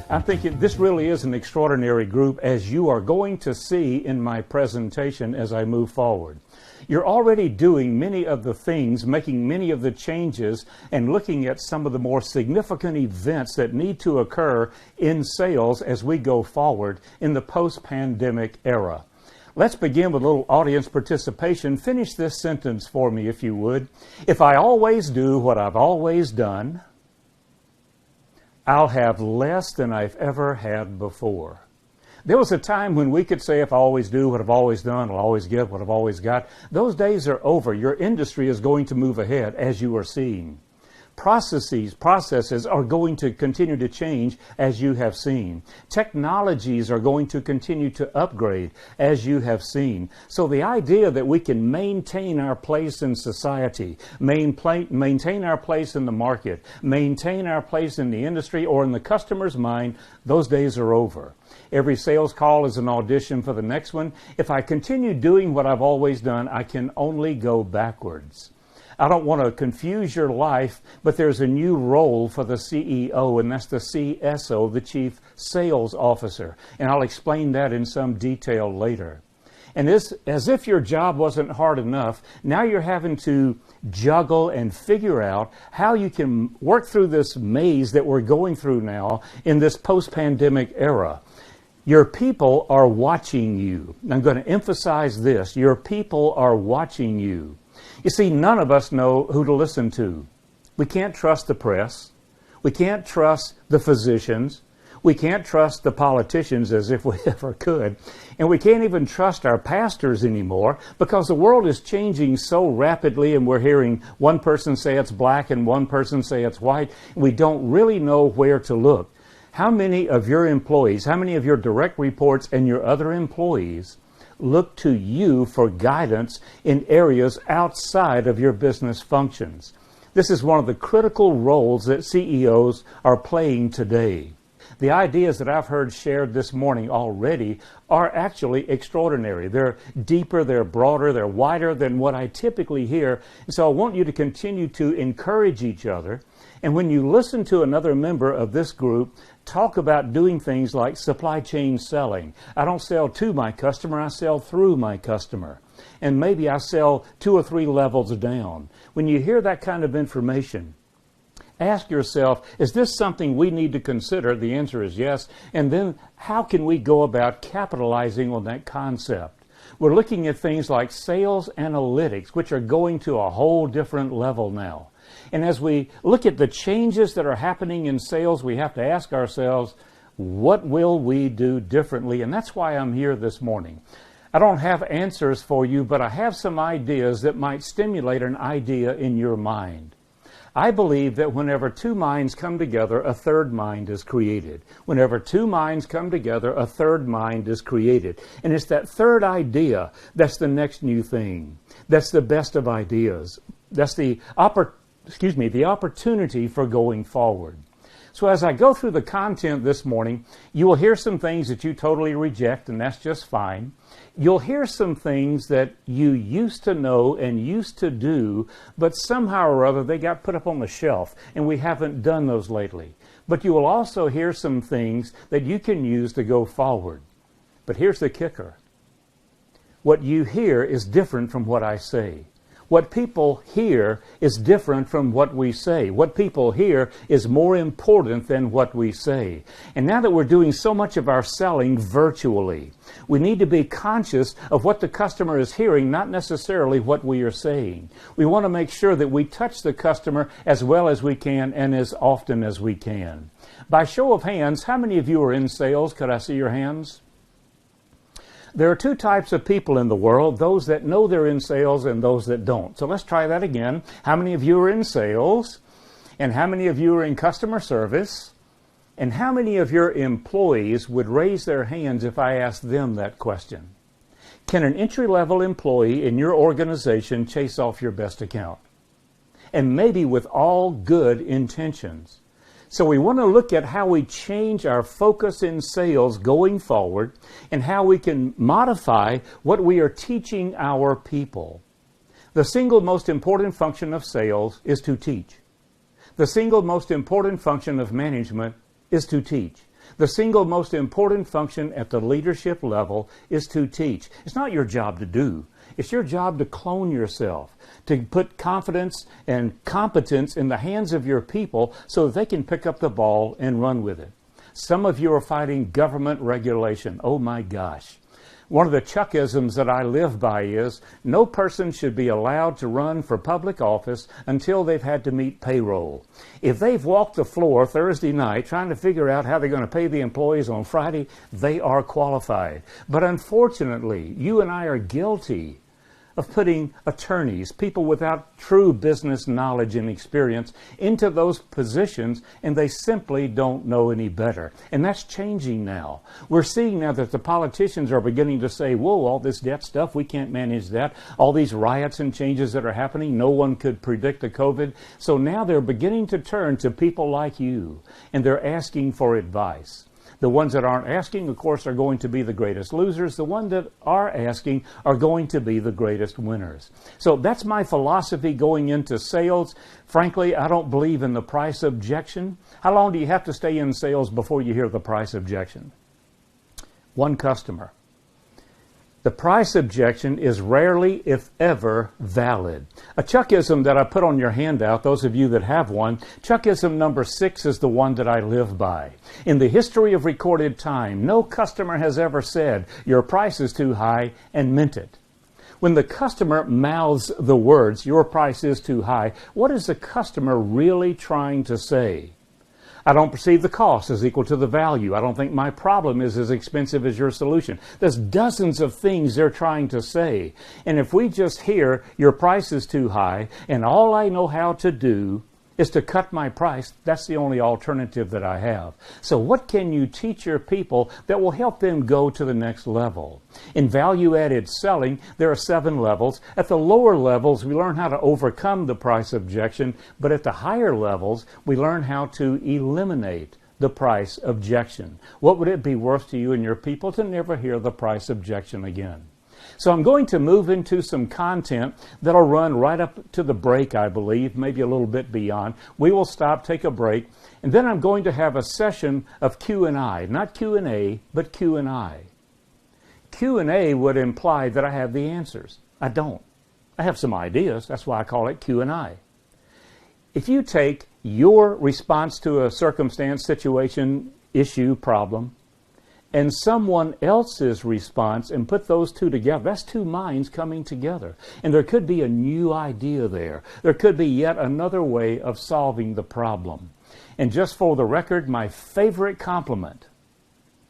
I'm thinking this really is an extraordinary group, as you are going to see in my presentation as I move forward. You're already doing many of the things, making many of the changes, and looking at some of the more significant events that need to occur in sales as we go forward in the post-pandemic era. Let's begin with a little audience participation. Finish this sentence for me, if you would. If I always do what I've always done, I'll have less than I've ever had before. There was a time when we could say, if I always do what I've always done, I'll always get what I've always got. Those days are over. Your industry is going to move ahead, as you are seeing. Processes are going to continue to change, as you have seen. Technologies are going to continue to upgrade, as you have seen. So the idea that we can maintain our place in society, maintain our place in the market, maintain our place in the industry or in the customer's mind, those days are over. Every sales call is an audition for the next one. If I continue doing what I've always done, I can only go backwards. I don't want to confuse your life, but there's a new role for the CEO, and that's the CSO, the Chief Sales Officer. And I'll explain that in some detail later. And as if your job wasn't hard enough, now you're having to juggle and figure out how you can work through this maze that we're going through now in this post-pandemic era. Your people are watching you. I'm going to emphasize this. Your people are watching you. You see, none of us know who to listen to. We can't trust the press. We can't trust the physicians. We can't trust the politicians as if we ever could. And we can't even trust our pastors anymore because the world is changing so rapidly, and we're hearing one person say it's black and one person say it's white. We don't really know where to look. How many of your employees, how many of your direct reports and your other employees look to you for guidance in areas outside of your business functions? This is one of the critical roles that CEOs are playing today. The ideas that I've heard shared this morning already are actually extraordinary. They're deeper, they're broader, they're wider than what I typically hear. And so I want you to continue to encourage each other. And when you listen to another member of this group talk about doing things like supply chain selling, I don't sell to my customer, I sell through my customer. And maybe I sell 2 or 3 levels down. When you hear that kind of information, ask yourself, is this something we need to consider? The answer is yes. And then how can we go about capitalizing on that concept? We're looking at things like sales analytics, which are going to a whole different level now. And as we look at the changes that are happening in sales, we have to ask ourselves, what will we do differently? And that's why I'm here this morning. I don't have answers for you, but I have some ideas that might stimulate an idea in your mind. I believe that whenever 2 minds come together, a third mind is created. Whenever 2 minds come together, a third mind is created. And it's that third idea that's the next new thing. That's the best of ideas. That's the opportunity for going forward. So as I go through the content this morning, you will hear some things that you totally reject, and that's just fine. You'll hear some things that you used to know and used to do, but somehow or other they got put up on the shelf, and we haven't done those lately. But you will also hear some things that you can use to go forward. But here's the kicker. What you hear is different from what I say. What people hear is different from what we say. What people hear is more important than what we say. And now that we're doing so much of our selling virtually, we need to be conscious of what the customer is hearing, not necessarily what we are saying. We want to make sure that we touch the customer as well as we can and as often as we can. By show of hands, how many of you are in sales? Could I see your hands? There are 2 types of people in the world, those that know they're in sales and those that don't. So let's try that again. How many of you are in sales? And how many of you are in customer service? And how many of your employees would raise their hands if I asked them that question? Can an entry-level employee in your organization chase off your best account? And maybe with all good intentions. So we want to look at how we change our focus in sales going forward and how we can modify what we are teaching our people. The single most important function of sales is to teach. The single most important function of management is to teach. The single most important function at the leadership level is to teach. It's not your job to do. It's your job to clone yourself, to put confidence and competence in the hands of your people so that they can pick up the ball and run with it. Some of you are fighting government regulation. Oh my gosh. One of the Chuckisms that I live by is no person should be allowed to run for public office until they've had to meet payroll. If they've walked the floor Thursday night trying to figure out how they're going to pay the employees on Friday, they are qualified. But unfortunately, you and I are guilty of putting attorneys, people without true business knowledge and experience, into those positions, and they simply don't know any better. And that's changing now. We're seeing now that the politicians are beginning to say, whoa, all this debt stuff, we can't manage that. All these riots and changes that are happening, no one could predict the COVID. So now they're beginning to turn to people like you, and they're asking for advice. The ones that aren't asking, of course, are going to be the greatest losers. The ones that are asking are going to be the greatest winners. So that's my philosophy going into sales. Frankly, I don't believe in the price objection. How long do you have to stay in sales before you hear the price objection? One customer. The price objection is rarely, if ever, valid. A Chuckism that I put on your handout, those of you that have one, Chuckism number 6 is the one that I live by. In the history of recorded time, no customer has ever said, your price is too high, and meant it. When the customer mouths the words, your price is too high, what is the customer really trying to say? I don't perceive the cost as equal to the value. I don't think my problem is as expensive as your solution. There's dozens of things they're trying to say. And if we just hear your price is too high and all I know how to do is to cut my price, that's the only alternative that I have. So what can you teach your people that will help them go to the next level? In value-added selling, there are 7 levels. At the lower levels, we learn how to overcome the price objection, but at the higher levels, we learn how to eliminate the price objection. What would it be worth to you and your people to never hear the price objection again? So I'm going to move into some content that'll run right up to the break, I believe, maybe a little bit beyond. We will stop, take a break, and then I'm going to have a session of Q&I, not Q&A, but Q&I. Q&A would imply that I have the answers. I don't. I have some ideas. That's why I call it Q&I. If you take your response to a circumstance, situation, issue, problem, and someone else's response and put those two together, that's 2 minds coming together. And there could be a new idea there. There could be yet another way of solving the problem. And just for the record, my favorite compliment,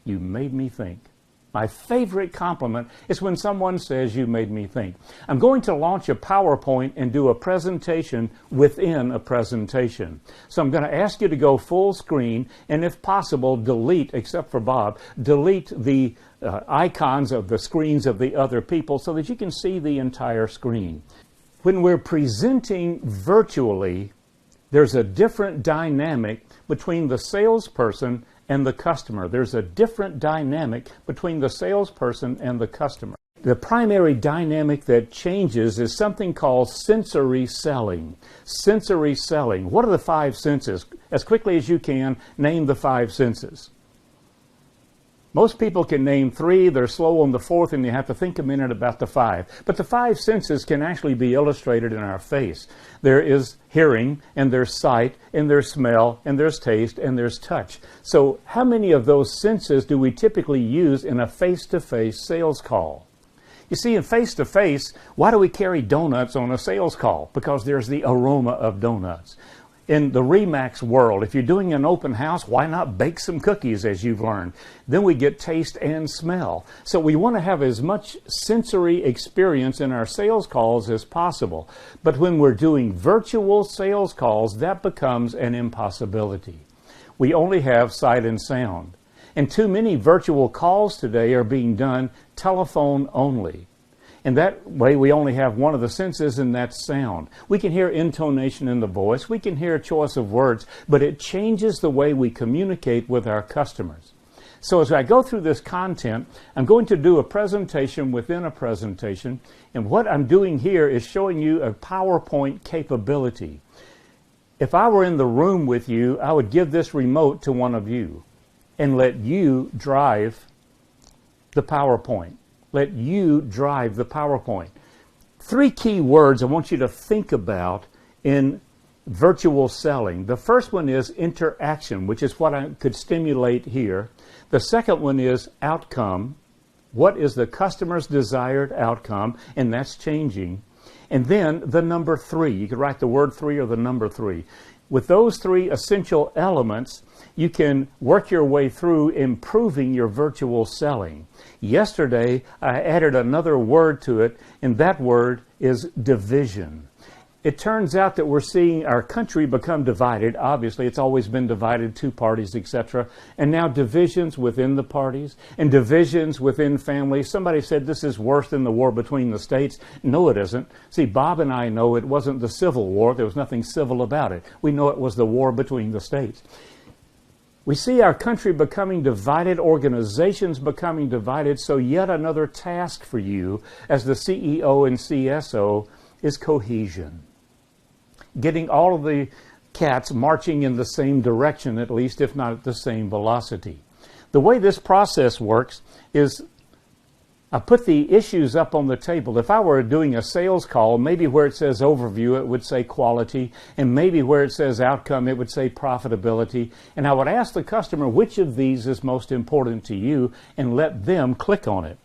you made me think. My favorite compliment is when someone says, you made me think. I'm going to launch a PowerPoint and do a presentation within a presentation. So I'm going to ask you to go full screen and if possible, delete, except for Bob, delete the icons of the screens of the other people so that you can see the entire screen. When we're presenting virtually, there's a different dynamic between the salesperson and the customer. There's a different dynamic between the salesperson and the customer. The primary dynamic that changes is something called sensory selling. Sensory selling. What are the 5 senses? As quickly as you can, name the 5 senses. Most people can name 3, they're slow on the 4th, and you have to think a minute about the 5. But the 5 senses can actually be illustrated in our face. There is hearing, and there's sight, and there's smell, and there's taste, and there's touch. So how many of those senses do we typically use in a face-to-face sales call? You see, in face-to-face, why do we carry donuts on a sales call? Because there's the aroma of donuts. In the Remax world, if you're doing an open house, why not bake some cookies, as you've learned? Then we get taste and smell. So we want to have as much sensory experience in our sales calls as possible. But when we're doing virtual sales calls, that becomes an impossibility. We only have sight and sound. And too many virtual calls today are being done telephone only. And that way we only have one of the senses, and that's sound. We can hear intonation in the voice, we can hear choice of words, but it changes the way we communicate with our customers. So as I go through this content, I'm going to do a presentation within a presentation, and what I'm doing here is showing you a PowerPoint capability. If I were in the room with you, I would give this remote to one of you and let you drive the PowerPoint. Let you drive the PowerPoint. 3 key words I want you to think about in virtual selling. The first one is interaction, which is what I could stimulate here. The second one is outcome. What is the customer's desired outcome? And that's changing. And then the number 3. You could write the word 3 or the number 3. With those 3 essential elements, you can work your way through improving your virtual selling. Yesterday, I added another word to it, and that word is division. It turns out that we're seeing our country become divided. Obviously, it's always been divided, 2 parties, etc. And now divisions within the parties and divisions within families. Somebody said this is worse than the war between the states. No, it isn't. See, Bob and I know it wasn't the Civil War. There was nothing civil about it. We know it was the war between the states. We see our country becoming divided, organizations becoming divided, so yet another task for you as the CEO and CSO is cohesion. Getting all of the cats marching in the same direction, at least, if not at the same velocity. The way this process works is I put the issues up on the table. If I were doing a sales call, maybe where it says overview, it would say quality, and maybe where it says outcome, it would say profitability. And I would ask the customer which of these is most important to you and let them click on it.